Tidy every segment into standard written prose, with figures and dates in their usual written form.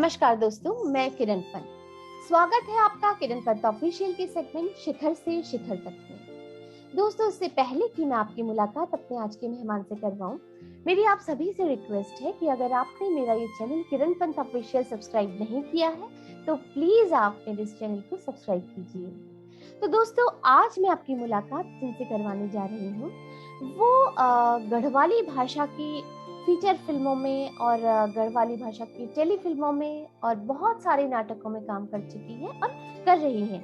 नमस्कार दोस्तों, मैं किरण पंत। स्वागत है आपका किरण पंत ऑफिशियल के सेगमेंट शिखर से शिखर तक में। दोस्तों, इससे पहले कि मैं आपकी मुलाकात अपने आज के मेहमान से करवाऊं, मेरी आप सभी से रिक्वेस्ट है कि अगर आपने मेरा ये चैनल किरण पंत ऑफिशियल सब्सक्राइब नहीं किया है तो प्लीज आप मेरे इस चैनल को सब्सक्राइब कीजिए। तो दोस्तों, आज मैं आपकी मुलाकात जिनसे करवाने जा रही हूँ वो गढ़वाली भाषा की फीचर फिल्मों में और गढ़वाली भाषा की टेली फिल्मों में और बहुत सारे नाटकों में काम कर चुकी है और कर रही है।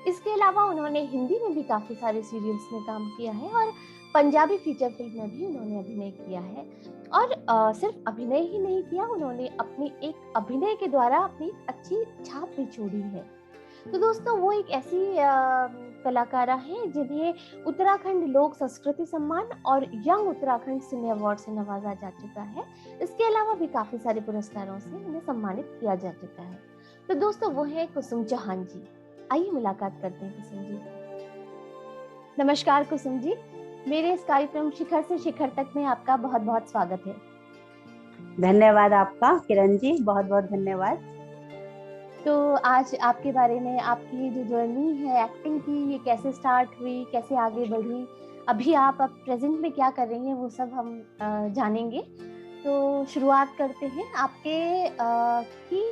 इसके अलावा उन्होंने हिंदी में भी काफी सारे सीरियल्स में काम किया है और पंजाबी फीचर फिल्म में भी उन्होंने अभिनय किया है। और सिर्फ अभिनय ही नहीं किया, उन्होंने अपनी एक अभिनय के द्वारा अपनी अच्छी छाप भी छोड़ी है। तो दोस्तों, वो एक ऐसी कलाकारा हैं जिन्हें उत्तराखंड लोक संस्कृति सम्मान और यंग उत्तराखंड सिने अवार्ड से नवाजा जा चुका है। इसके अलावा भी काफी सारे पुरस्कारों से उन्हें सम्मानित किया जा चुका है। तो दोस्तों, वो है कुसुम चौहान जी। आइए मुलाकात करते हैं कुसुम जी। नमस्कार कुसुम जी, मेरे इस कार्यक्रम शिखर से शिखर तक में आपका बहुत बहुत स्वागत है। धन्यवाद आपका किरण जी, बहुत बहुत धन्यवाद। तो आज आपके बारे में, आपकी जो जर्नी है एक्टिंग की, ये कैसे स्टार्ट हुई, कैसे आगे बढ़ी, अभी आप अब प्रेजेंट में क्या कर रही हैं, वो सब हम जानेंगे। तो शुरुआत करते हैं आपके कि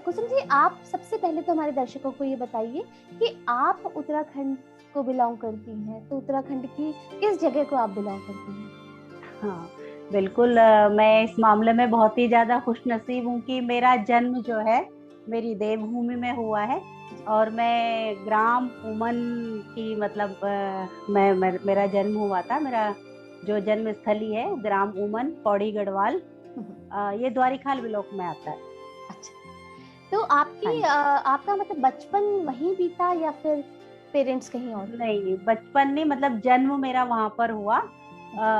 कुसुम जी, आप सबसे पहले तो हमारे दर्शकों को ये बताइए कि आप उत्तराखंड को बिलोंग करती हैं, तो उत्तराखंड की किस जगह को आप बिलोंग करती हैं? हाँ बिल्कुल, मैं इस मामले में बहुत ही ज्यादा खुशनसीब हूँ कि मेरा जन्म जो है मेरी देवभूमि में हुआ है और मैं ग्राम उमन की मतलब मेरा जन्म हुआ था। मेरा जो जन्म स्थली है ग्राम उमन, पौड़ी गढ़वाल, ये द्वारिखाल ब्लॉक में आता है। अच्छा, तो आपकी आपका मतलब बचपन वहीं बीता या फिर पेरेंट्स कहीं और? नहीं, बचपन नहीं, मतलब जन्म मेरा वहां पर हुआ।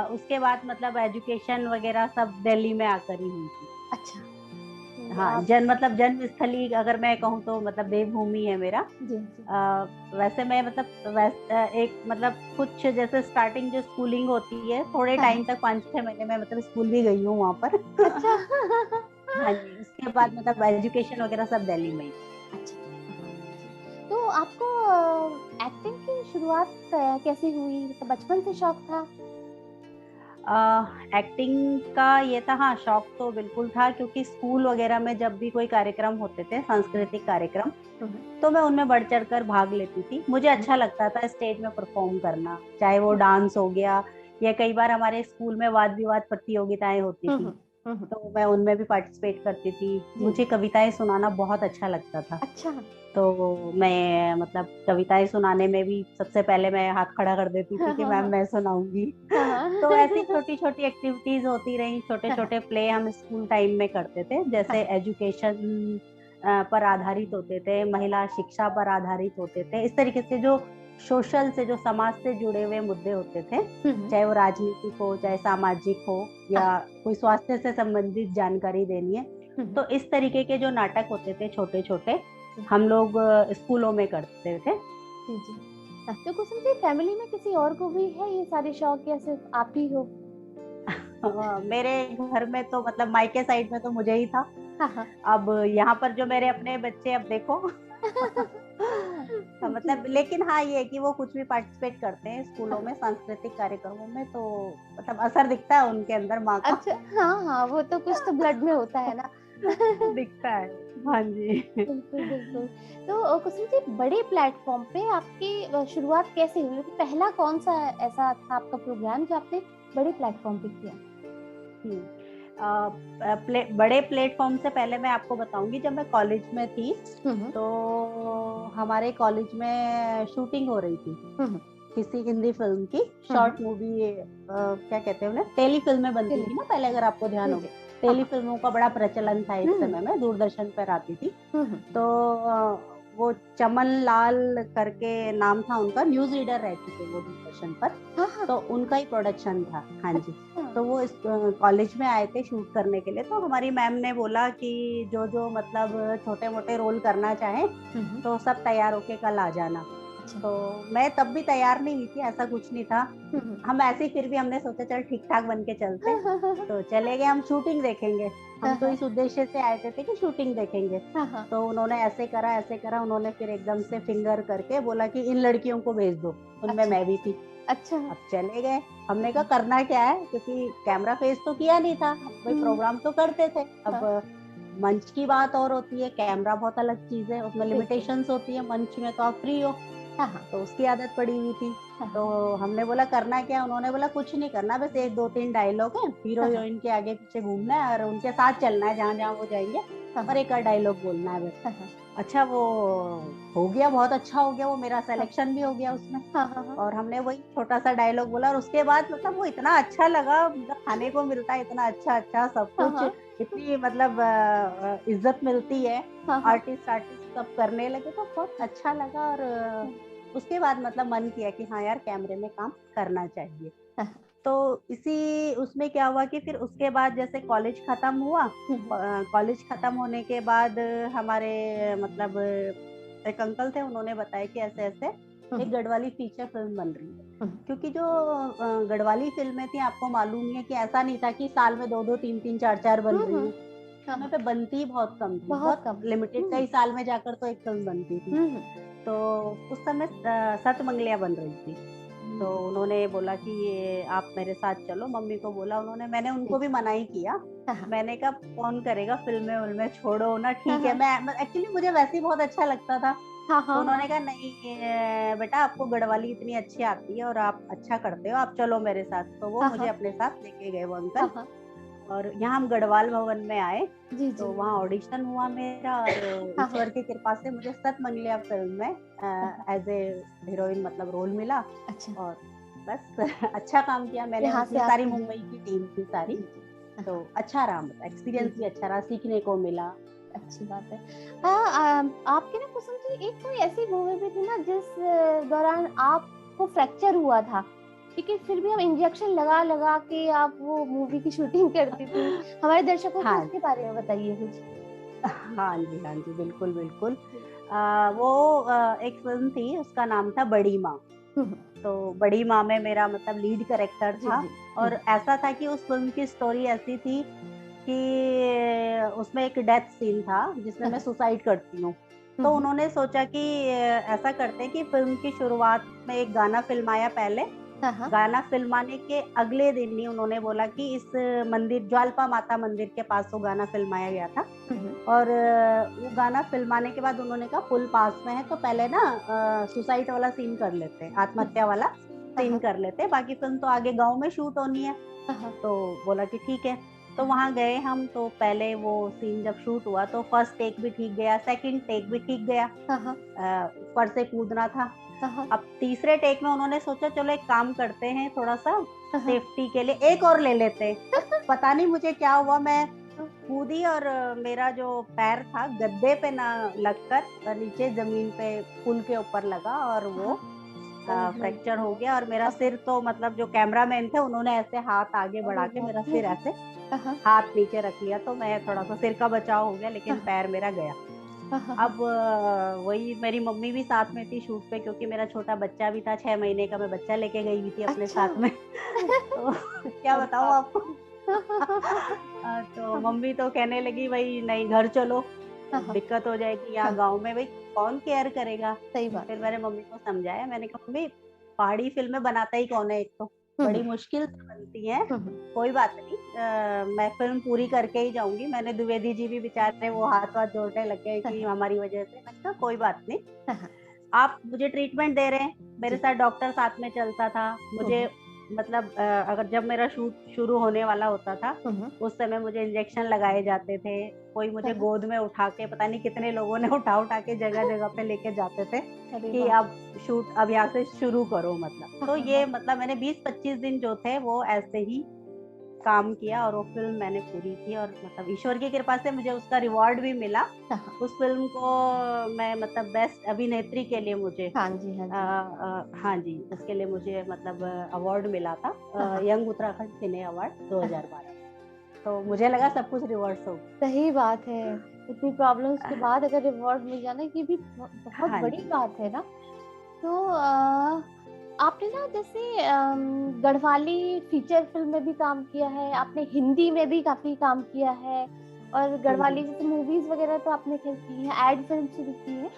उसके बाद मतलब एजुकेशन वगैरह सब दिल्ली में आकर ही हुई थी। अच्छा। हाँ, मतलब जन्म स्थली अगर मैं कहूँ तो मतलब देवभूमि है मेरा। जी जी। वैसे मैं मतलब एक मतलब कुछ जैसे स्टार्टिंग जो स्कूलिंग होती है थोड़े टाइम तक 5-6 महीने में मतलब स्कूल भी गई हूँ वहाँ पर। अच्छा। हाँ जी, उसके बाद मतलब एजुकेशन वगैरह सब दिल्ली में ही। अच्छा, तो आपको एक्टिंग की शुरुआत कैसे हुई? तो बचपन से शौक था? एक्टिंग का ये था, हाँ शौक तो बिल्कुल था, क्योंकि स्कूल वगैरह में जब भी कोई कार्यक्रम होते थे, सांस्कृतिक कार्यक्रम, तो मैं उनमें बढ़ चढ़ कर भाग लेती थी। मुझे अच्छा लगता था स्टेज में परफॉर्म करना, चाहे वो डांस हो गया या कई बार हमारे स्कूल में वाद विवाद प्रतियोगिताएं होती थी तो मैं उनमें भी पार्टिसिपेट करती थी। मुझे कविताएं सुनाना बहुत अच्छा लगता था। अच्छा। तो मैं मतलब कविताएं सुनाने में भी सबसे पहले मैं हाथ खड़ा कर देती थी कि मैम मैं सुनाऊंगी। तो ऐसी छोटी छोटी एक्टिविटीज होती रही, छोटे छोटे प्ले हम स्कूल टाइम में करते थे, जैसे एजुकेशन पर आधारित होते थे, महिला शिक्षा पर आधारित होते थे। इस तरीके से जो सोशल से, जो समाज से जुड़े हुए मुद्दे होते थे, चाहे वो राजनीतिक हो, चाहे सामाजिक हो, या कोई स्वास्थ्य से संबंधित जानकारी देनी है, तो इस तरीके के जो नाटक होते थे छोटे छोटे, हम लोग स्कूलों में करते थे। जी जी। तो कुसुम जी, फैमिली में किसी और को भी है ये सारे शौक या सिर्फ आप ही हो? मेरे घर में तो मतलब मायके साइड में तो मुझे ही था। अब यहाँ पर जो मेरे अपने बच्चे, अब देखो। मतलब लेकिन हाँ, ये है कि वो कुछ भी पार्टिसिपेट करते हैं स्कूलों में सांस्कृतिक कार्यक्रमों में, तो मतलब असर दिखता है उनके अंदर माँ का। अच्छा, हाँ हाँ, वो तो कुछ तो ब्लड में होता है ना। दिखता है। हाँ जी। बिल्कुल बिल्कुल। तो कुसुम जी, बड़े प्लेटफॉर्म पे आपकी शुरुआत कैसे हुई? पहला कौन सा ऐसा था आपका प्रोग्राम जो आपने बड़े प्लेटफॉर्म पे किया? बड़े प्लेटफॉर्म से पहले मैं आपको बताऊंगी, जब मैं कॉलेज में थी तो हमारे कॉलेज में शूटिंग हो रही थी किसी हिंदी फिल्म की, शॉर्ट मूवी, क्या कहते हैं उन्हें, टेली फिल्में बनती थी ना पहले, अगर आपको ध्यान हो। टेली फिल्मों का बड़ा प्रचलन था इस समय में, दूरदर्शन पर आती थी। तो वो चमन लाल करके नाम था उनका, न्यूज रीडर रहती थी वो दूरदर्शन पर, तो उनका ही प्रोडक्शन था। हाँ जी। तो वो इस कॉलेज में आए थे शूट करने के लिए, तो हमारी मैम ने बोला कि जो जो मतलब छोटे मोटे रोल करना चाहे तो सब तैयार होके कल आ जाना। अच्छा। तो मैं तब भी तैयार नहीं हुई थी, ऐसा कुछ नहीं था। हम्म। हम ऐसे ही फिर भी हमने सोचा चल ठीक ठाक बन के चलते, तो चले गए हम शूटिंग देखेंगे। हम तो इस उद्देश्य से आए थे कि शूटिंग देखेंगे। हाँ हाँ। तो उन्होंने ऐसे करा ऐसे करा, उन्होंने फिर एकदम से फिंगर करके बोला कि इन लड़कियों को भेज दो, उनमें अच्छा मैं भी थी। अच्छा। अब चले गए। हमने कहा करना क्या है, क्योंकि कैमरा फेस तो किया नहीं था, हम भाई हम्म। प्रोग्राम तो करते थे। अब हाँ, मंच की बात और होती है, कैमरा बहुत अलग चीज है, उसमें बिल्कुल। लिमिटेशंस होती है, मंच में तो आप फ्री हो। हाँ हाँ। तो उसकी आदत पड़ी हुई थी। हाँ तो हाँ। हमने बोला करना क्या, उन्होंने बोला कुछ नहीं करना, बस एक दो तीन डायलॉग है, हीरो हाँ हाँ। हीरोइन के आगे पीछे घूमना है और उनके साथ चलना है जहां जहां वो जाएंगे, हाँ और हाँ। एक आध डायलॉग बोलना है बस। हाँ हाँ। अच्छा, वो हो गया, बहुत अच्छा हो गया, वो मेरा हाँ सिलेक्शन भी हो गया उसमें। हाँ। हाँ हाँ। और हमने वही छोटा सा डायलॉग बोला, और उसके बाद मतलब वो इतना अच्छा लगा, मतलब खाने को मिलता है इतना अच्छा अच्छा सब हाँ कुछ, हाँ। इतनी मतलब इज्जत मिलती है। हाँ हाँ। आर्टिस्ट आर्टिस्ट सब करने लगे तो बहुत अच्छा लगा। और उसके बाद मतलब मन किया कि हाँ यार कैमरे में काम करना चाहिए। हाँ हाँ। तो इसी उसमें क्या हुआ कि फिर उसके बाद जैसे कॉलेज खत्म हुआ, कॉलेज खत्म होने के बाद हमारे मतलब एक अंकल थे, उन्होंने बताया कि ऐसे ऐसे एक गढ़वाली फीचर फिल्म बन रही है। क्योंकि जो गढ़वाली फिल्में थी, आपको मालूम ही है कि ऐसा नहीं था कि साल में दो दो तीन तीन चार चार बन रही है, हाँ समय हाँ। पे बनती बहुत कम थी, बहुत बहुत कम। लिमिटेड, कई साल में जाकर तो एक फिल्म बनती थी। हम्म। तो उस समय सत मंगलिया बन रही थी। तो उन्होंने बोला कि ये आप मेरे साथ चलो, मम्मी को बोला उन्होंने, मैंने उनको भी मना ही किया। हाँ हाँ। मैंने कहा कौन करेगा फिल्में उल्में, छोड़ो ना, हाँ ठीक है। हाँ। मैं एक्चुअली मुझे वैसे ही बहुत अच्छा लगता था। हाँ तो हाँ। उन्होंने हाँ कहा नहीं बेटा, आपको गढ़वाली इतनी अच्छी आती है और आप अच्छा करते हो, आप चलो मेरे साथ। तो वो हाँ। मुझे हाँ अपने साथ लेके गए वो हाँ। अंकल। हाँ। और यहाँ हम गढ़वाल भवन में आए। जी जी। तो वहाँ ऑडिशन हुआ मेरा, और हाँ हाँ। ईश्वर की कृपा से मुझे सत मंगलिया फिल्म में हाँ हाँ। एज ए हीरोइन मतलब रोल मिला। अच्छा। और बस अच्छा काम किया मैंने, यहाँ से उसमें सारी आपकी मुंबई की टीम थी सारी। जी जी। हाँ तो हाँ। अच्छा रहा, मतलब जी एक्सपीरियंस भी जी। अच्छा रहा, सीखने को मिला। अच्छी बात है। आपके ना कुसुम जी एक कोई ऐसी मूवी भी थी ना जिस दौरान आपको फ्रैक्चर हुआ था, लेकिन फिर भी हम इंजेक्शन लगा लगा के आप वो मूवी की शूटिंग करती थी। हमारे दर्शकों को हाँ उसके बारे में बताइए कुछ। हाँ जी बिल्कुल बिल्कुल। जी वो एक फिल्म थी, उसका नाम था बड़ी माँ। हम्म, तो बड़ी माँ में मेरा मतलब लीड कैरेक्टर जी था। जी। और ऐसा था कि उस फिल्म की स्टोरी ऐसी थी कि उसमें एक डेथ सीन था जिसमें मैं सुसाइड करती हूँ। तो हम्म, उन्होंने सोचा कि ऐसा करते हैं कि फिल्म की शुरुआत में एक गाना फिल्माया पहले। हाँ हाँ। गाना फिल्माने के अगले दिन ही उन्होंने बोला कि इस मंदिर, ज्वालपा माता मंदिर के पास वो गाना फिल्माया गया था। हम्म, और वो गाना फिल्माने के बाद उन्होंने कहा पुल पास में है, तो पहले ना सुसाइड वाला सीन कर लेते हैं, आत्महत्या वाला हाँ सीन हाँ। कर लेते हैं, बाकी फिल्म तो आगे गांव में शूट होनी है। हाँ हाँ। तो बोला कि ठीक है। तो वहां गए हम, तो पहले वो सीन जब शूट हुआ तो फर्स्ट टेक भी ठीक गया, सेकंड टेक भी ठीक गया। हाँ हाँ। ऊपर से कूदना था। हाँ हाँ। अब तीसरे टेक में उन्होंने सोचा चलो एक काम करते हैं, थोड़ा सा हाँ हाँ। सेफ्टी के लिए एक और ले लेते हैं। अब पता नहीं मुझे क्या हुआ, मैं कूदी और मेरा जो पैर था गद्दे पे ना लगकर नीचे जमीन पे पुल के ऊपर लगा, और हाँ। वो ओह माय फ्रैक्चर हो गॉड। गया। और मेरा हाँ सिर तो मतलब जो कैमरामैन थे उन्होंने ऐसे हाथ आगे अरे बढ़ा के बाप मेरा रे। सिर ऐसे हाँ हाँ। हाथ नीचे रख लिया, तो मैं थोड़ा सा सिर का बचाव हो गया, लेकिन हाँ पैर मेरा गया। हाँ। हाँ हाँ। अब वही मेरी मम्मी भी साथ में थी शूट पे, क्योंकि मेरा छोटा बच्चा भी था, 6 महीने का, मैं बच्चा लेके गई हुई थी अपने अच्छा। साथ में। तो क्या अरे बताऊं बाप आपको। रे। तो हाँ मम्मी तो कहने लगी भाई नहीं घर चलो, हाँ। हाँ दिक्कत हो जाएगी, यहाँ हाँ। गांव में भाई कौन केयर करेगा। सही बात फिर है। मैंने मम्मी को समझाया, मैंने कहा मम्मी पहाड़ी फिल्में बनाता ही कौन है, एक तो बड़ी हम्म मुश्किल से बनती है, हम्म। कोई बात नहीं, मैं फिल्म पूरी करके ही जाऊंगी। मैंने द्विवेदी जी भी बेचारे वो हाथ वाथ जोड़ने लग गए हाँ कि हाँ। हमारी वजह से। मैंने कहा कोई बात नहीं, हाँ हाँ। आप मुझे ट्रीटमेंट दे रहे हैं, मेरे जी। साथ डॉक्टर साथ में चलता था। मुझे मतलब अगर जब मेरा शूट शुरू होने वाला होता था, हम्म। उस समय मुझे इंजेक्शन लगाए जाते थे। कोई हाँ मुझे हाँ। गोद में उठा के, पता नहीं कितने लोगों ने उठा उठा के जगह जगह पे लेके जाते थे अरे कि बाप अब शूट अब यहाँ से शुरू करो मतलब। हाँ तो हाँ। ये हाँ मतलब मैंने 20-25 दिन जो थे वो ऐसे ही काम किया, और वो फिल्म मैंने पूरी की, और मतलब ईश्वर की कृपा से मुझे उसका रिवॉर्ड भी मिला। हाँ। हाँ उस फिल्म को मैं मतलब बेस्ट अभिनेत्री के लिए मुझे हाँ जी। हाँ जी। हाँ जी, उसके लिए मुझे मतलब अवार्ड मिला था, हाँ हाँ। यंग उत्तराखंड सिने अवार्ड हाँ हाँ। 2012। तो मुझे लगा सब कुछ रिवर्स हो सही बात है। इतनी प्रॉब्लम्स के गया। बाद अगर रिवॉर्ड मिल जाना, ये भी बहुत हाँ बड़ी जी बात है ना। तो आपने ना जैसे गढ़वाली फीचर फिल्म में भी काम किया है, आपने हिंदी में भी काफी काम किया है, और गढ़वाली जैसे मूवीज वगैरह तो आपने खैर की है, एड फिल्म भी की है।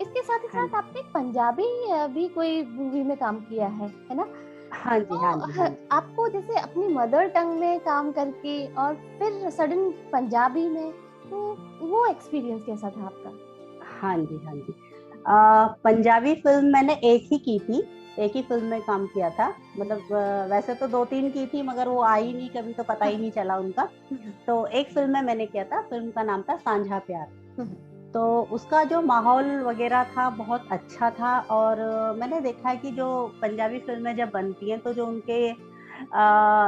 इसके साथ ही हाँ साथ आपने पंजाबी भी कोई मूवी में काम किया है ना? हाँ जी, हाँ जी, तो हाँ जी। आपको जैसे अपनी मदर टंग में काम करके और फिर सडन पंजाबी में, तो वो एक्सपीरियंस कैसा था आपका? हाँ जी, हाँ जी। पंजाबी फिल्म मैंने एक ही की थी, एक ही फिल्म में काम किया था। मतलब वैसे तो 2-3 की थी, मगर वो आई नहीं कभी, तो पता ही नहीं चला उनका। तो एक फिल्म में मैंने किया था, फिल्म का नाम था सांझा प्यार। तो उसका जो माहौल वगैरह था बहुत अच्छा था। और मैंने देखा है कि जो पंजाबी फिल्में जब बनती हैं तो जो उनके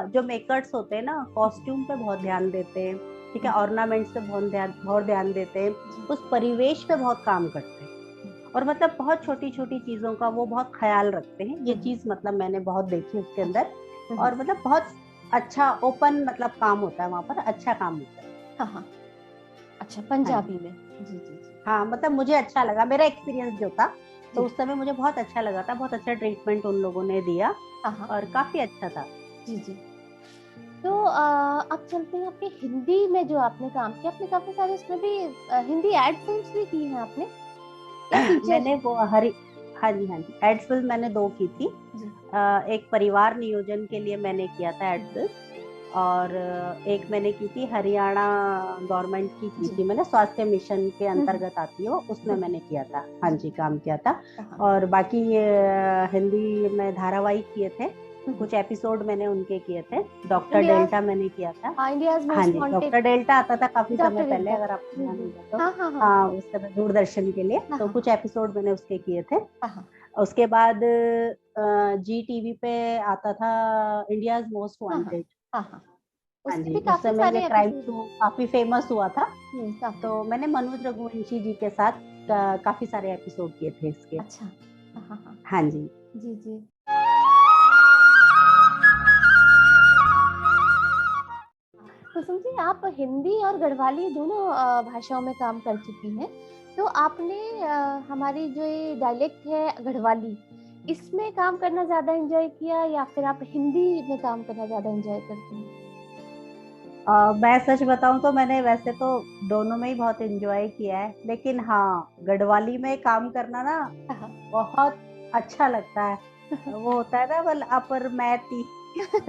जो मेकर्स होते हैं ना, कॉस्ट्यूम पे बहुत ध्यान देते हैं, ठीक है, ऑर्नामेंट्स पे बहुत ध्यान देते हैं, उस परिवेश पे बहुत काम करते हैं, और मतलब बहुत छोटी छोटी चीजों का वो बहुत ख्याल रखते हैं। ये चीज मतलब मैंने बहुत देखी उसके अंदर। और मतलब बहुत अच्छा ओपन मतलब काम होता है वहां पर, अच्छा काम होता है। हाँ हाँ। अच्छा, हाँ जी। पंजाबी में। जी जी जी। हाँ, मतलब मुझे अच्छा लगा, मेरा एक्सपीरियंस जो था, तो जी उस समय मुझे बहुत अच्छा लगा था, बहुत अच्छा ट्रीटमेंट उन लोगों ने दिया, हाँ हाँ। और काफी अच्छा था। जी जी। तो अब चलते हैं आपके हिंदी में जो आपने काम किया, आपने काफी सारे उसमें भी हिंदी एड फिल्म्स भी की हैं आपने, या फीचर? मैंने वो हरी हाँ जी, हाँ जी, एड फिल्म मैंने 2 की थी। जी। एक परिवार नियोजन के लिए मैंने किया था एड फिल्म, और एक मैंने की थी हरियाणा गवर्नमेंट की जी। थी मैंने, स्वास्थ्य मिशन के हम्म। अंतर्गत आती है वो, उसमें हम्म। मैंने किया था। हाँ जी। जी, काम किया था। हाँ। और बाकी हिंदी में धारावाहिक किए थे, हम्म। कुछ एपिसोड मैंने उनके किए थे। डॉक्टर इंडिया, डेल्टा मैंने किया था। हाँ, इंडियाज हाँ मोस्ट जी, वांटेड, डॉक्टर डेल्टा आता था काफी समय डॉक्टर पहले, रेड्डा। अगर आपको जी ध्यान जी। होगा तो। हाँ हाँ हाँ हाँ, उस समय दूरदर्शन के लिए, हाँ तो हाँ कुछ एपिसोड मैंने उसके किए थे। हाँ हाँ उसके बाद जी टीवी पे आता था इंडियाज मोस्ट हाँ हाँ वांटेड। हाँ हाँ। हाँ उसके जी, भी उस काफी समय ये सारे क्राइम एपिसोड। शो काफी फेमस हुआ था। काफी। तो मैंने मनोज रघुवंशी जी के साथ काफी सारे एपिसोड किए थे इसके। अच्छा। हाँ हाँ हाँ। हाँ जी। जी जी। कुसुम जी, आप हिंदी और गढ़वाली दोनों भाषाओं में काम कर चुकी हैं, तो आपने हमारी जो ये डायलेक्ट है गढ़वाली, इसमें काम करना ज्यादा एंजॉय किया, या फिर आप हिंदी में काम करना ज्यादा एंजॉय करती हैं? मैं सच बताऊं तो मैंने वैसे तो दोनों में ही बहुत एंजॉय किया है, लेकिन हाँ, गढ़वाली में काम करना ना हाँ। बहुत अच्छा लगता है। वो होता है ना, बल अपर मैती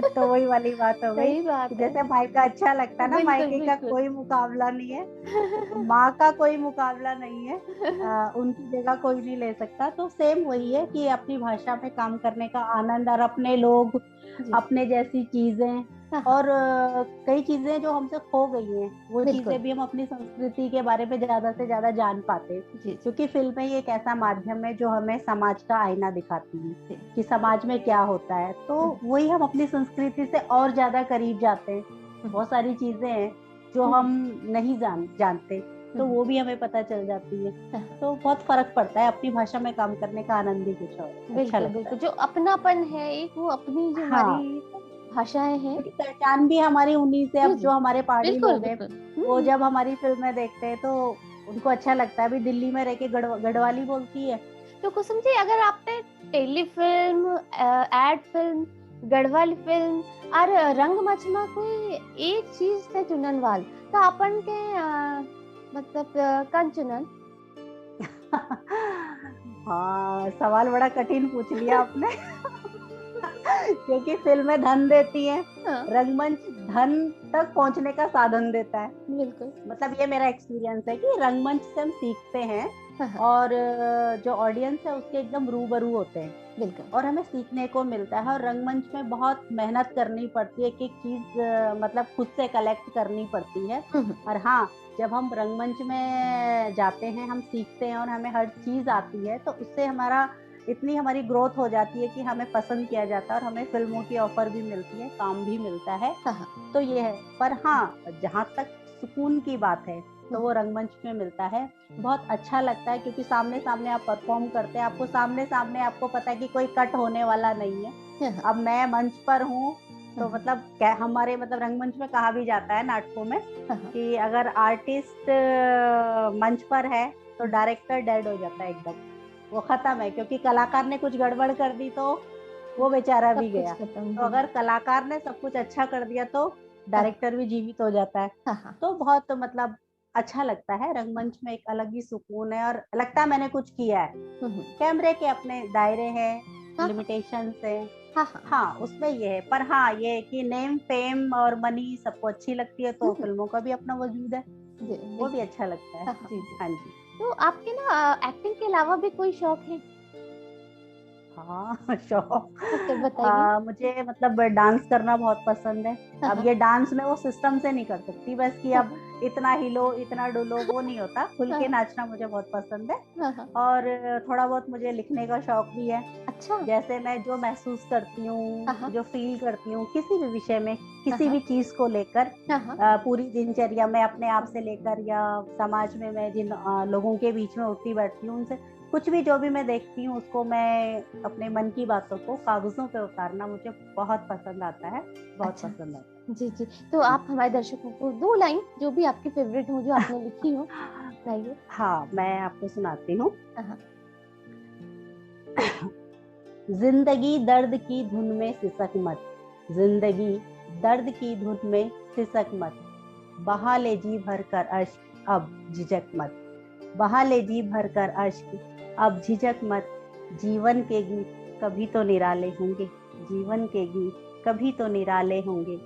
तो वही वाली बात हो गई सही कि बात है। जैसे मायका अच्छा लगता है ना, बिल्कुल मायके का बिल्कुल। कोई मुकाबला नहीं है, माँ का कोई मुकाबला नहीं है। उनकी जगह कोई नहीं ले सकता। तो सेम वही है कि अपनी भाषा में काम करने का आनंद, और अपने लोग, जी। अपने जैसी चीजें, हाँ हाँ। और कई चीजें जो हमसे खो गई हैं, वो बिल्कुल। चीजें भी हम अपनी संस्कृति के बारे में ज्यादा से ज्यादा जान पाते हैं। जी जी क्योंकि फिल्में ही एक ऐसा माध्यम है जो हमें समाज का आईना दिखाती है जी। कि समाज में क्या होता है, तो वही हम अपनी संस्कृति से और ज्यादा करीब जाते हैं। बहुत सारी चीजें हैं जो हम नहीं जानते, तो वो भी हमें पता चल जाती है। तो बहुत फर्क पड़ता है, अपनी भाषा में काम करने का आनंद ही कुछ और है, अच्छा बिल्कुल लगता बिल्कुल, है। जो अपनापन है एक, वो अपनी जो हमारी हाँ, भाषाएं हैं। क्योंकि पहचान भी हमारी उन्हीं से। जी अब जी। जो हमारे पहाड़ी बिल्कुल लोग हैं, बिल्कुल। वो जब हमारी फिल्में देखते हैं तो उनको अच्छा लगता है। अभी दिल्ली में रह के गढ़वाली बोलती है। तो कुसुम जी, अगर आपने telefilm, ad film, Garhwal film और रंगमंच में कोई एक चीज से चुनन वाल, तो अपन के मतलब कन चुनन? हाँ, सवाल बड़ा कठिन पूछ लिया आपने। क्योंकि फिल्में धन देती हैं, हाँ। रंगमंच धन तक पहुंचने का साधन देता है। बिल्कुल। मतलब ये मेरा एक्सपीरियंस है कि रंगमंच से हम सीखते हैं, हाँ हाँ। और जो ऑडियंस है उसके एकदम रूबरू होते हैं, बिल्कुल। और हमें सीखने को मिलता है। और रंगमंच में बहुत मेहनत करनी पड़ती है, एक एक चीज मतलब खुद से कलेक्ट करनी पड़ती है। और हाँ, जब हम रंगमंच में जाते हैं, हम सीखते हैं और हमें हर चीज आती है, तो उससे इतनी हमारी ग्रोथ हो जाती है कि हमें पसंद किया जाता है, और हमें फिल्मों की ऑफर भी मिलती है, काम भी मिलता है। हाँ हाँ। तो ये है। पर हाँ, जहाँ तक सुकून की बात है, तो वो रंगमंच में मिलता है। बहुत अच्छा लगता है, क्योंकि सामने सामने आप परफॉर्म करते हैं, आपको सामने सामने आपको पता है कि कोई कट होने वाला नहीं है। हाँ अब मैं मंच पर हूँ, तो हाँ मतलब हमारे मतलब रंगमंच में कहा भी जाता है नाटकों में हाँ। कि अगर आर्टिस्ट मंच पर है तो डायरेक्टर डेड हो जाता है एकदम। वो खत्म है, क्योंकि कलाकार ने कुछ गड़बड़ कर दी तो वो बेचारा भी सब कुछ गया। खत्म। तो अगर कलाकार ने सब कुछ अच्छा कर दिया तो डायरेक्टर भी जीवित हो जाता है। हाँ हाँ तो बहुत मतलब अच्छा लगता है, रंगमंच में एक अलग ही सुकून है और लगता है मैंने कुछ किया है। कैमरे के अपने दायरे हैं, हाँ लिमिटेशंस है। हाँ हाँ हाँ, उसमें ये है, पर हाँ ये है कि नेम फेम और मनी सबको अच्छी लगती है, तो फिल्मों का भी अपना वजूद है, जी वो भी बिल्कुल। अच्छा लगता है। हाँ हाँ जी जी। हाँ जी। तो आपके ना एक्टिंग के अलावा भी कोई शौक है? हाँ शौक, ओके बताइए। मुझे मतलब डांस करना बहुत पसंद है। हाँ अब हाँ ये डांस में वो सिस्टम से नहीं कर सकती, बस कि हाँ अब इतना हिलो इतना डुलो वो नहीं होता, खुल के हाँ नाचना मुझे बहुत पसंद है। हाँ हाँ। और थोड़ा बहुत मुझे लिखने का शौक भी है। अच्छा। जैसे मैं जो महसूस करती हाँ हूँ, हाँ जो फील करती हूँ किसी भी विषय में, हाँ किसी हाँ भी चीज को लेकर, हाँ हाँ पूरी दिनचर्या में अपने आप से लेकर या समाज में मैं जिन लोगों के बीच में उठती बैठती हूँ उनसे कुछ भी जो भी मैं देखती हूँ उसको मैं अपने मन की बातों को कागजों पे उतारना मुझे बहुत पसंद आता है, बहुत अच्छा पसंद आता जी जी। तो है। आप हमारे दर्शकों को दो लाइन जो भी आपकी फेवरेट हो जो आपने लिखी हो सुनाइए। हाँ, मैं आपको सुनाती हूँ। हाँ हाँ जिंदगी दर्द की धुन में सिसक मत, जिंदगी दर्द की धुन में सिसक मत, बहा ले जी भर कर अश्क अब झिझक मत, बहा ले जी भर कर अश्क अब झिझक मत, जीवन के गीत कभी तो निराले होंगे, जीवन के गीत कभी तो निराले होंगे,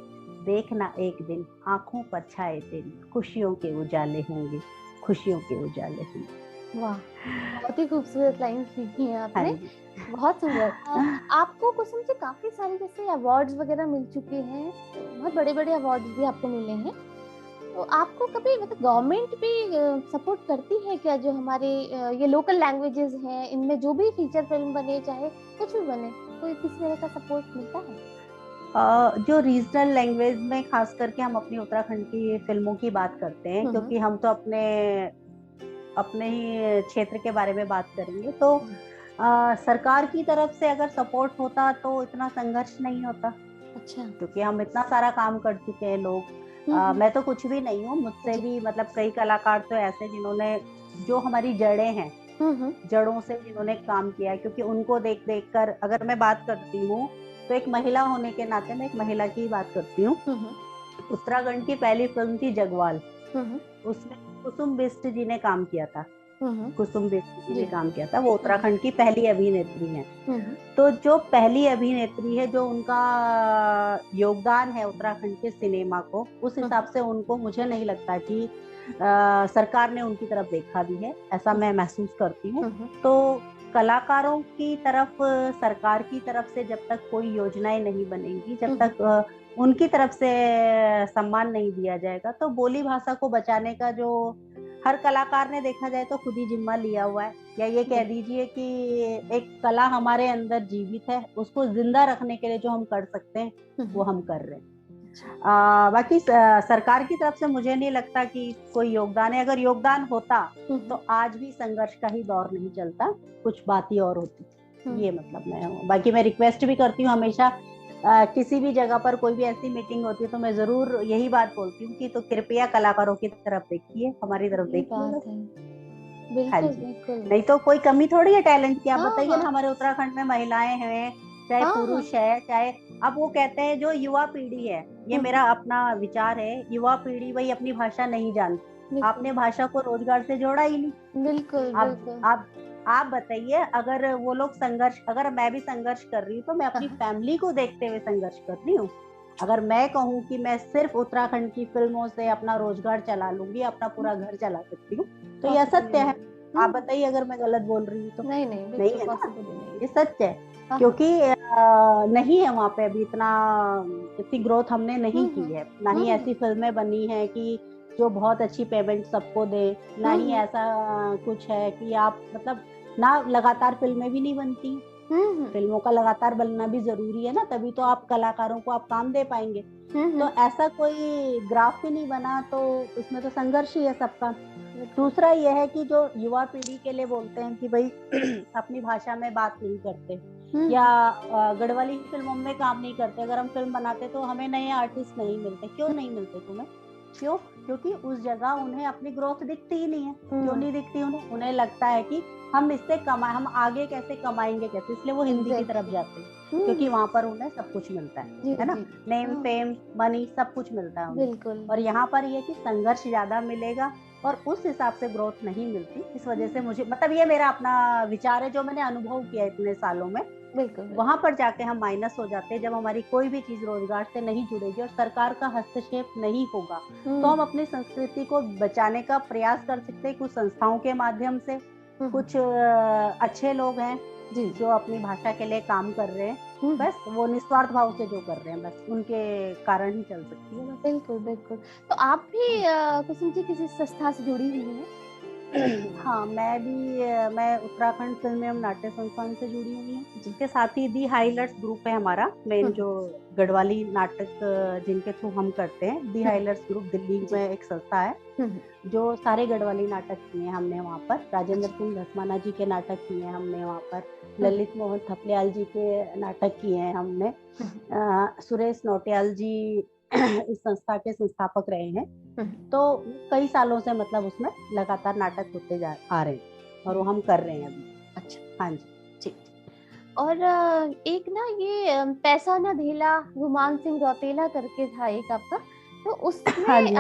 देखना एक दिन आंखों पर छाए तेरी खुशियों के उजाले होंगे, खुशियों के उजाले होंगे। वाह बहुत ही खूबसूरत लाइंस लिखी हैं हाँ आपने। जी। बहुत सुंदर। आपको कुसुम से काफी सारे जैसे अवार्ड्स वगैरह मिल चुके हैं, तो बहुत बड़े बड़े अवार्ड्स भी आपको मिले हैं। तो आपको कभी मतलब गवर्नमेंट भी सपोर्ट करती है क्या, जो हमारे ये लोकल लैंग्वेजेस हैं इनमें जो भी फीचर फिल्म बने चाहे कुछ भी बने, कोई किसी तरह का सपोर्ट मिलता है? जो रीजनल लैंग्वेज में खास करके हम अपनी उत्तराखंड की फिल्मों की बात करते हैं, हम्म क्योंकि हम तो अपने अपने ही क्षेत्र के बारे में बात करेंगे, तो जी। सरकार की तरफ से अगर सपोर्ट होता तो इतना संघर्ष नहीं होता, अच्छा। क्योंकि हम इतना सारा काम कर चुके हैं लोग। हम्म। मैं तो कुछ भी नहीं हूँ, मुझसे जी। भी मतलब कई कलाकार तो ऐसे जिन्होंने, जो हमारी जड़ें हैं, हम्म। जड़ों से जिन्होंने काम किया है, क्योंकि उनको देख देख कर अगर मैं बात करती हूँ तो एक महिला होने के नाते मैं एक महिला की बात करती हूँ। हम्म। उत्तराखंड की पहली फिल्म थी जगवाल, हम्म। उसमें कुसुम बिष्ट जी ने काम किया था, हम्म। कुसुम बिष्ट जी जी। ने काम किया था, वो उत्तराखंड की पहली अभिनेत्री हैं। हम्म। तो जो पहली अभिनेत्री है, जो उनका योगदान है उत्तराखंड के सिनेमा को, उस हम्म। हिसाब से उनको मुझे नहीं लगता कि सरकार ने उनकी तरफ देखा भी है, ऐसा मैं महसूस करती हूँ। हम्म। तो कलाकारों की तरफ सरकार की तरफ से जब तक कोई योजनाएं नहीं बनेंगी, जब हम्म। तक उनकी तरफ से सम्मान नहीं दिया जाएगा, तो बोली भाषा को बचाने का जो हर कलाकार ने देखा जाए तो खुद ही जिम्मा लिया हुआ है, या ये कह दीजिए कि एक कला हमारे अंदर जीवित है, उसको जिंदा रखने के लिए जो हम कर सकते हैं वो हम कर रहे हैं। बाकी सरकार की तरफ से मुझे नहीं लगता कि कोई योगदान है, अगर योगदान होता तो आज भी संघर्ष का ही दौर नहीं चलता, कुछ बात ही और होती। ये मतलब मैं, बाकी मैं रिक्वेस्ट भी करती हूँ हमेशा, किसी भी जगह पर कोई भी ऐसी मीटिंग होती है तो मैं जरूर यही बात बोलती हूँ कि तो कृपया कलाकारों की तरफ देखिए, हमारी तरफ ये देखिए बात बस। है। हाँ बिल्कुल जी, बिल्कुल। नहीं तो कोई कमी थोड़ी है टैलेंट की। आप हाँ बताइए हाँ ना, हमारे उत्तराखंड में महिलाएं हैं, चाहे हाँ हाँ। पुरुष है, चाहे, अब वो कहते हैं जो युवा पीढ़ी है, ये मेरा अपना विचार है, युवा पीढ़ी वही अपनी भाषा नहीं जानती, बिल्कुल आपने भाषा को रोजगार से जोड़ा ही नहीं। बिल्कुल आप बिल्कुल। आप आप बताइए, अगर वो लोग संघर्ष, अगर मैं भी संघर्ष कर रही हूँ तो मैं अपनी हाँ फैमिली को देखते हुए संघर्ष कर रही हूँ। अगर मैं कहूँ कि मैं सिर्फ उत्तराखंड की फिल्मों से अपना रोजगार चला लूंगी, अपना पूरा घर चला सकती हूँ, तो यह पॉसिबल सत्य नहीं। है। आप बताइए अगर मैं गलत बोल रही हूँ तो। नहीं नहीं नहीं बिल्कुल है ना, पॉसिबल ही नहीं। ये सच है, हाँ हाँ। क्योंकि नहीं है वहां पे अभी इतनी ग्रोथ हमने नहीं की है, ना ही हम्म। ऐसी फिल्में बनी है कि जो बहुत अच्छी पेमेंट सबको दे, ना ही हम्म। ऐसा कुछ है कि आप मतलब, ना लगातार फिल्में भी नहीं बनती, हम्म। फिल्मों का लगातार बनना भी जरूरी है ना, तभी तो आप कलाकारों को आप काम दे पाएंगे। तो हम्म। ऐसा कोई ग्राफ ही नहीं बना, तो इसमें तो संघर्ष ही है सबका। दूसरा यह है कि जो युवा पीढ़ी के लिए बोलते हैं कि भाई अपनी भाषा में बात नहीं करते, या गढ़वाली फिल्मों में काम नहीं करते, अगर हम फिल्म बनाते तो हमें नए आर्टिस्ट नहीं मिलते। क्यों नहीं मिलते तुम्हें? क्यों? क्योंकि उस जगह उन्हें अपनी ग्रोथ दिखती ही नहीं है। क्यों नहीं दिखती उन्हें? उन्हें लगता है कि हम इससे हम आगे कैसे कमाएंगे कैसे, इसलिए वो हिंदी की तरफ जाते हैं, क्योंकि वहां पर उन्हें सब कुछ मिलता है ना, नेम फेम मनी सब कुछ मिलता है उन्हें। बिल्कुल। और यहाँ पर ये कि संघर्ष ज्यादा मिलेगा और उस हिसाब से ग्रोथ नहीं मिलती। इस वजह से मुझे मतलब ये मेरा अपना विचार है जो मैंने अनुभव किया इतने सालों में। बिल्कुल। वहां पर जाके हम माइनस हो जाते हैं जब हमारी कोई भी चीज रोजगार से नहीं जुड़ेगी और सरकार का हस्तक्षेप नहीं होगा, तो हम अपनी संस्कृति को बचाने का प्रयास कर सकते हैं कुछ संस्थाओं के माध्यम से। कुछ अच्छे लोग हैं जो अपनी भाषा के लिए काम कर रहे हैं, बस वो निस्वार्थ भाव से जो कर रहे हैं, बस उनके कारण ही चल सकती है। बिल्कुल बिल्कुल। तो आप भी कुसुम जी किसी संस्था से जुड़ी हुई हैं? हाँ, मैं उत्तराखंड फिल्म एवं नाट्य संस्थान से जुड़ी हुई हूँ, जिसके साथ ही दी हाइलाइट्स ग्रुप है हमारा मेन, जो गढ़वाली नाटक जिनके थ्रू हम करते हैं। दी हाइलाइट्स ग्रुप दिल्ली में एक संस्था है जो सारे गढ़वाली नाटक किए हमने वहाँ पर। राजेंद्र सिंह धस्माना जी के नाटक किए हैं हमने वहाँ पर, ललित मोहन थपलियाल जी के नाटक किए हैं हमने, सुरेश नौटियाल जी इस संस्था के संस्थापक रहे हैं। तो कई सालों से मतलब उसमें लगातार नाटक होते आ रहे हैं और वो हम कर रहे हैं अभी। अच्छा, हाँ जी ठीक। और एक ना ये पैसा न धेला गुमान सिंह रौतेला करके था एक आपका, तो उसमें हाँ जी।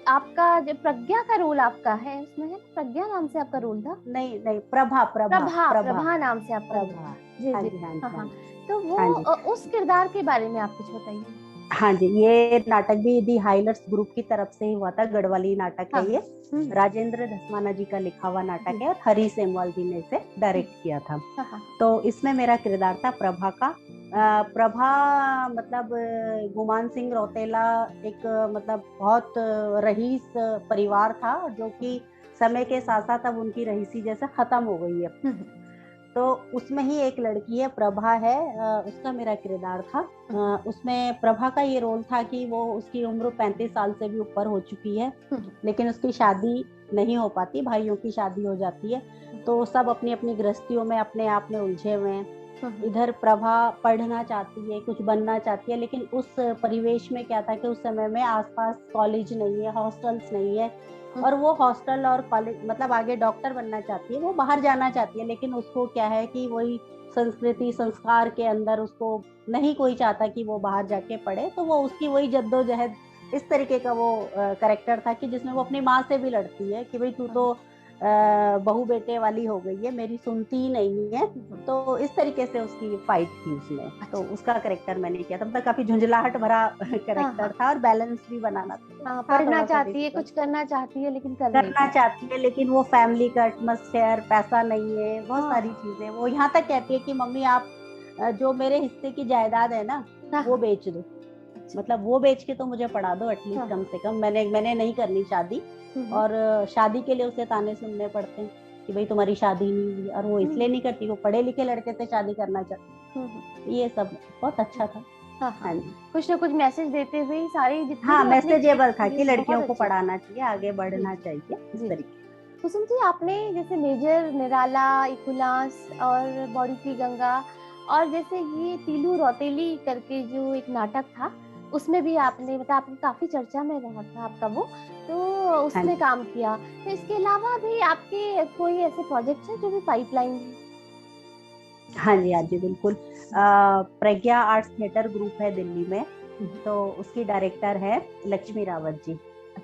आपका जो प्रज्ञा का रोल आपका है उसमें, है प्रज्ञा नाम से आपका रोल था? नहीं, प्रभा नाम से आपका प्रभा। जी हाँ जी। जी, हाँ जी, हाँ। हाँ जी। तो वो हाँ जी। उस किरदार के बारे में आप कुछ बताइए। हाँ जी, ये नाटक भी दी हाइलाइट्स ग्रुप की तरफ से ही हुआ था। गढ़वाली नाटक है ये, राजेंद्र धस्माना जी का लिखा हुआ नाटक है और हरी सेमवाल जी ने इसे डायरेक्ट किया था। तो इसमें मेरा किरदार था प्रभा का। प्रभा मतलब गुमान सिंह रौतेला एक मतलब बहुत रईस परिवार था जो कि समय के साथ साथ अब उनकी रईसी जैसे खत्म हो गई है। तो उसमें ही एक लड़की है प्रभा है, उसका मेरा किरदार था। उसमें प्रभा का ये रोल था कि वो उसकी उम्र 35 साल से भी ऊपर हो चुकी है, लेकिन उसकी शादी नहीं हो पाती, भाइयों की शादी हो जाती है, तो सब अपनी अपनी गृहस्थियों में अपने आप में उलझे हुए हैं। इधर प्रभा पढ़ना चाहती है, कुछ बनना चाहती है, लेकिन उस परिवेश में क्या था कि उस समय में आसपास कॉलेज नहीं है, हॉस्टल्स नहीं है, और वो हॉस्टल और कॉलेज मतलब आगे डॉक्टर बनना चाहती है, वो बाहर जाना चाहती है, लेकिन उसको क्या है कि वही संस्कृति संस्कार के अंदर उसको नहीं कोई चाहता कि वो बाहर जाके पढ़े, तो वो उसकी वही जद्दोजहद इस तरीके का वो कैरेक्टर था कि जिसमें वो अपनी माँ से भी लड़ती है कि भाई तू तो बहू बेटे वाली हो गई है, मेरी सुनती ही नहीं है। तो इस तरीके से उसकी फाइट थी उसमें। तो उसका कैरेक्टर मैंने किया था, मतलब काफी झुंझलाहट भरा कैरेक्टर था और बैलेंस भी बनाना था। पढ़ना चाहती है, कुछ करना चाहती है, लेकिन करना चाहती है, लेकिन वो फैमिली का एटमॉस्फेयर, पैसा नहीं है, बहुत सारी चीजें। वो यहाँ तक कहती है कि मम्मी आप जो मेरे हिस्से की जायदाद है ना वो बेच दो, मतलब वो बेच के तो मुझे पढ़ा दो एटलीस्ट, कम से कम। मैंने नहीं करनी शादी, और शादी के लिए उसे ताने सुनने पड़ते हैं कि भाई तुम्हारी शादी नहीं हुई, और वो इसलिए नहीं करती, वो पढ़े लिखे लड़के से शादी करना चाहती। ये सब बहुत अच्छा था। हाँ जी, कुछ ना कुछ मैसेज देते हुए सारी जितनी हाँ, मैसेजेबल था कि लड़कियों को पढ़ाना चाहिए, आगे बढ़ना चाहिए, इस तरीके। कुसुम जी, आपने जैसे मेजर निराला, इकुलास और बॉडी की गंगा, और जैसे ये तीलू रौतेली करके जो एक नाटक था उसमें भी आपने मतलब आपने काफी चर्चा में रहा था आपका वो, तो उसमें काम किया। तो इसके अलावा भी आपके कोई ऐसे प्रोजेक्ट्स हैं जो भी पाइपलाइन है? हाँ जी बिल्कुल। प्रज्ञा आर्ट्स थिएटर ग्रुप है दिल्ली में, तो उसकी डायरेक्टर है लक्ष्मी रावत जी।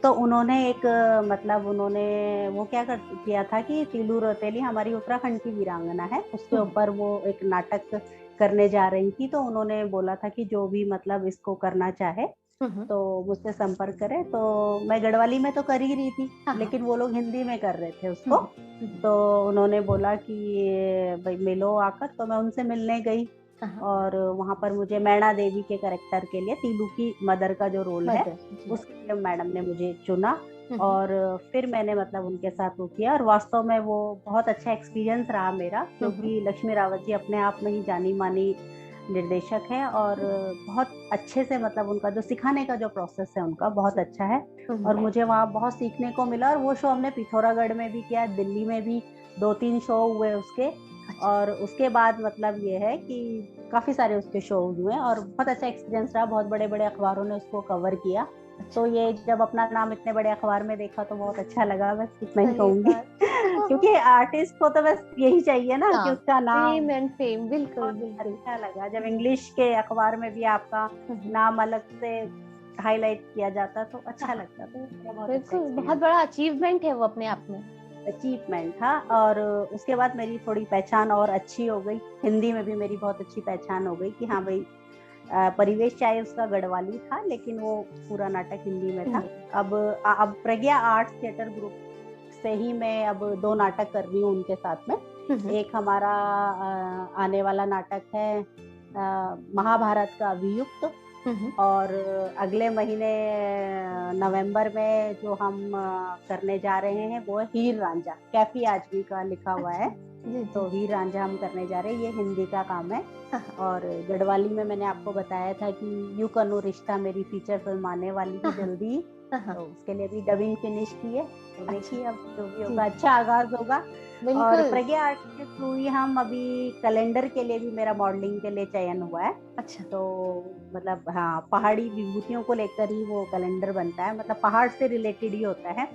तो उन्होंने एक मतलब उन्होंने वो किया था कि तीलू रौतेली हमारी उत्तराखंड की वीरांगना है, उसके ऊपर वो एक नाटक करने जा रही थी। तो उन्होंने बोला था कि जो भी मतलब इसको करना चाहे तो मुझसे संपर्क करे। तो मैं गढ़वाली में तो कर ही रही थी, लेकिन वो लोग हिंदी में कर रहे थे उसको। तो उन्होंने बोला कि भाई मिलो आकर, तो मैं उनसे मिलने गई, और वहां पर मुझे मैना देवी के कैरेक्टर के लिए, तीलू की मदर का जो रोल है उसके लिए मैडम ने मुझे चुना, और फिर मैंने मतलब उनके साथ वो किया, और वास्तव में वो बहुत अच्छा एक्सपीरियंस रहा मेरा, क्योंकि लक्ष्मी रावत जी अपने आप में ही जानी मानी निर्देशक है, और बहुत अच्छे से मतलब उनका जो सिखाने का जो प्रोसेस है उनका बहुत अच्छा है, और मुझे वहाँ बहुत सीखने को मिला। और वो शो हमने पिथौरागढ़ में भी किया, दिल्ली में भी 2-3 शो हुए उसके, अच्छा। और उसके बाद मतलब ये है कि काफी सारे उसके शोज हुए और बहुत अच्छा एक्सपीरियंस रहा, बहुत बड़े बड़े अखबारों ने उसको कवर किया। अच्छा। तो ये जब अपना नाम इतने बड़े अखबार में देखा तो बहुत अच्छा लगा, बस इतना ही सही कहूंगी। बात। क्योंकि आर्टिस्ट को तो बस यही चाहिए ना कि हाँ, उसका नाम, फेम एंड फेम, बिल्कुल बहुत बिल्कुल। अच्छा लगा जब इंग्लिश के अखबार में भी आपका नाम अलग से हाईलाइट किया जाता तो अच्छा हाँ, लगता, तो मेरा बहुत अच्छा बिल्कुल बहुत एक्सपीरियंस, बड़ा अचीवमेंट है वो अपने आप में। अचीवमेंट था। और उसके बाद मेरी थोड़ी पहचान और अच्छी हो गई, हिंदी में भी मेरी बहुत अच्छी पहचान हो गई कि हाँ भाई, परिवेश चाहे उसका गढ़वाली था लेकिन वो पूरा नाटक हिंदी में था। हिंदी। अब प्रज्ञा आर्ट्स थिएटर ग्रुप से ही मैं अब 2 नाटक कर रही हूँ उनके साथ में। एक हमारा आने वाला नाटक है महाभारत का वियुक्त, और अगले महीने नवंबर में जो हम करने जा रहे हैं वो है हीर रांझा, कैफी आजमी का लिखा हुआ है। जी तो जी। हीर रांझा हम करने जा रहे हैं, ये हिंदी का काम है। और गढ़वाली में मैंने आपको बताया था कि यू कनु रिश्ता मेरी फीचर फिल्म आने वाली है जल्दी, तो उसके लिए भी डबिंग फिनिश की है। तो देखिए अब जो भी होगा अच्छा आगाज होगा। और बिल्कुल। प्रज्ञा आर्ट के थ्रू ही हम अभी कैलेंडर के लिए भी मेरा मॉडलिंग के लिए चयन हुआ है। अच्छा। तो मतलब हाँ, पहाड़ी विभूतियों को लेकर ही वो कैलेंडर बनता है, मतलब पहाड़ से रिलेटेड ही होता है।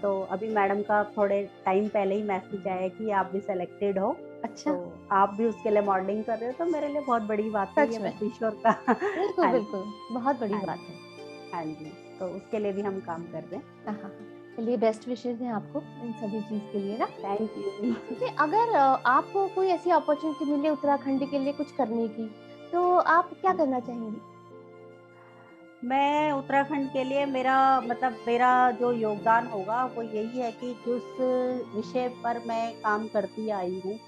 तो अभी मैडम का थोड़े टाइम पहले ही मैसेज आया कि आप भी सेलेक्टेड हो, अच्छा। तो आप भी उसके लिए मॉडलिंग कर रहे हो, तो मेरे लिए बहुत बड़ी बात है सच ये, में। बस ईश्वर का। बिल्कुल हाँ जी, बिल्कुल, बहुत बड़ी हाँ बात जी, है। हाँ जी, तो उसके लिए भी हम काम कर रहे हैं। हाँ हाँ। चलिए, बेस्ट विशेज हैं आपको इन सभी चीज के लिए ना। Thank you. कि अगर आपको कोई ऐसी अपॉर्चुनिटी मिले उत्तराखंड के लिए कुछ करने की, तो आप क्या करना चाहेंगी? मैं उत्तराखंड के लिए मेरा मतलब मेरा जो योगदान होगा वो यही है कि जिस विषय पर मैं काम करती आई हूँ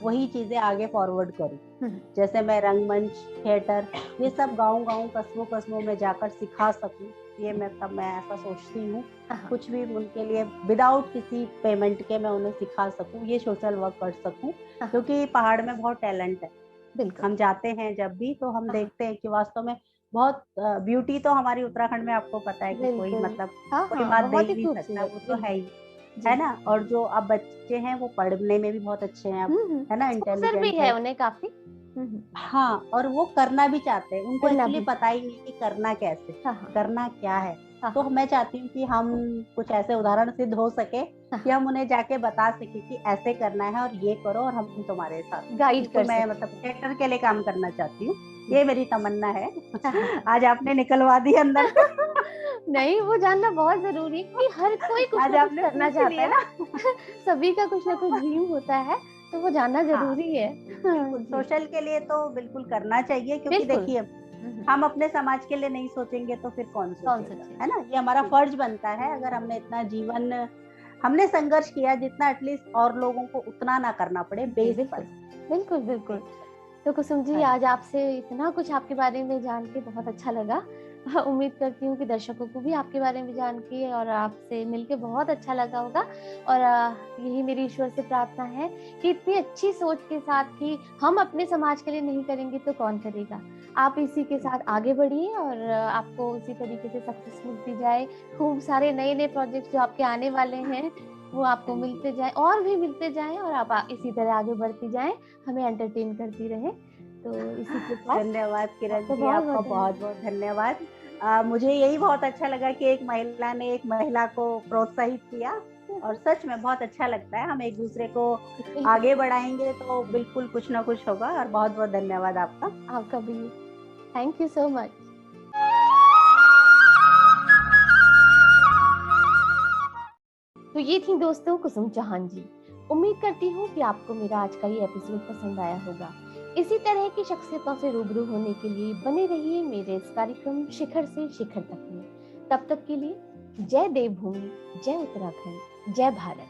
वही चीजें आगे फॉरवर्ड करूँ। जैसे मैं रंगमंच, थिएटर, ये सब गांव-गांव, कस्बों-कस्बों में जाकर सिखा सकूं, ये मैं ऐसा सोचती हूँ। कुछ भी उनके लिए विदाउट किसी पेमेंट के मैं उन्हें सिखा सकूं, ये सोशल वर्क कर सकूं, क्योंकि पहाड़ में बहुत टैलेंट है। बिल्कुल। हम जाते हैं जब भी तो हम देखते हैं कि वास्तव में बहुत ब्यूटी तो हमारी उत्तराखंड में आपको पता है कि कोई बिल्कुल। मतलब हाँ कोई हाँ, बात दे बहुत ही ही नहीं सकता, खूबसूरत, वो तो है बिल्कुल। ही, जी। है ना? और जो अब बच्चे हैं वो पढ़ने में भी बहुत अच्छे हैं अब, है ना? एक्सपोजर भी इंटेलिजेंट है है। उन्हें काफी। हाँ, और वो करना भी चाहते हैं, उनको करना एक्चुअली भी पता ही चाहिए। नहीं कि करना कैसे, हाँ हाँ। करना क्या है। हाँ तो हाँ। मैं चाहती हूँ कि हम कुछ ऐसे उदाहरण सिद्ध हो सके कि हम उन्हें जाके बता सके कि ऐसे करना है और ये करो और हम तुम्हारे साथ हैं। गाइड तो कर मैं सके। मतलब थिएटर के लिए काम करना चाहती हूँ, ये मेरी तमन्ना है। हाँ हाँ। आज आपने निकलवा दी अंदर से। नहीं, वो जानना बहुत जरूरी है कि हर कोई कुछ आज ना कुछ आपने करना पूछ चाहता है लिया। ना। सभी का कुछ ना कुछ ड्रीम होता है, तो वो जानना हाँ, जरूरी है। हाँ, बिल्कुल जी। सोशल के लिए तो बिल्कुल करना चाहिए, क्योंकि बिल्कुल। देखिए हम अपने समाज के लिए नहीं सोचेंगे तो फिर कौन कौन सोचेगा, सच है ना? ये हमारा है। फर्ज बनता है, अगर हमने इतना जीवन हमने संघर्ष किया जितना, एटलीस्ट और लोगों को उतना ना करना पड़े जी बेस पर। बिल्कुल। बिल्कुल बिल्कुल। बेस तो कुसुम जी, हाँ जी। आज आपसे इतना कुछ आपके बारे में जान के बहुत अच्छा लगा। उम्मीद करती हूँ कि दर्शकों को भी आपके बारे में जान के और आपसे मिलके बहुत अच्छा लगा होगा। और यही मेरी ईश्वर से प्रार्थना है कि इतनी अच्छी सोच के साथ कि हम अपने समाज के लिए नहीं करेंगे तो कौन करेगा। आप इसी के साथ आगे बढ़िए और आपको इसी तरीके से सक्सेस मिलती जाए। खूब सारे नए-नए प्रोजेक्ट्स जो आपके आने वाले हैं, वो आपको थैंक यू। मिलते जाएँ और भी मिलते जाएँ और आप इसी तरह आगे बढ़ती जाएँ, हमें एंटरटेन करती रहें। तो इसी के साथ धन्यवाद किरण आपका जी, आपका बहुत-बहुत बहुत धन्यवाद। बहुत धन्यवाद। मुझे यही बहुत अच्छा लगा कि एक महिला ने एक महिला को प्रोत्साहित किया, और सच में बहुत अच्छा लगता है, हम एक दूसरे को बिल्कुल, आगे बढ़ाएंगे तो बिल्कुल कुछ ना कुछ होगा। और बहुत बहुत धन्यवाद आपका। आपका भी। Thank you so much. तो ये थी दोस्तों कुसुम चौहान जी। उम्मीद करती हूँ कि आपको मेरा आज का ये एपिसोड पसंद आया होगा। इसी तरह की शख्सियतों से रूबरू होने के लिए बने रहिए मेरे इस कार्यक्रम शिखर से शिखर तक में। तब तक के लिए जय देवभूमि, जय उत्तराखंड, जय भारत।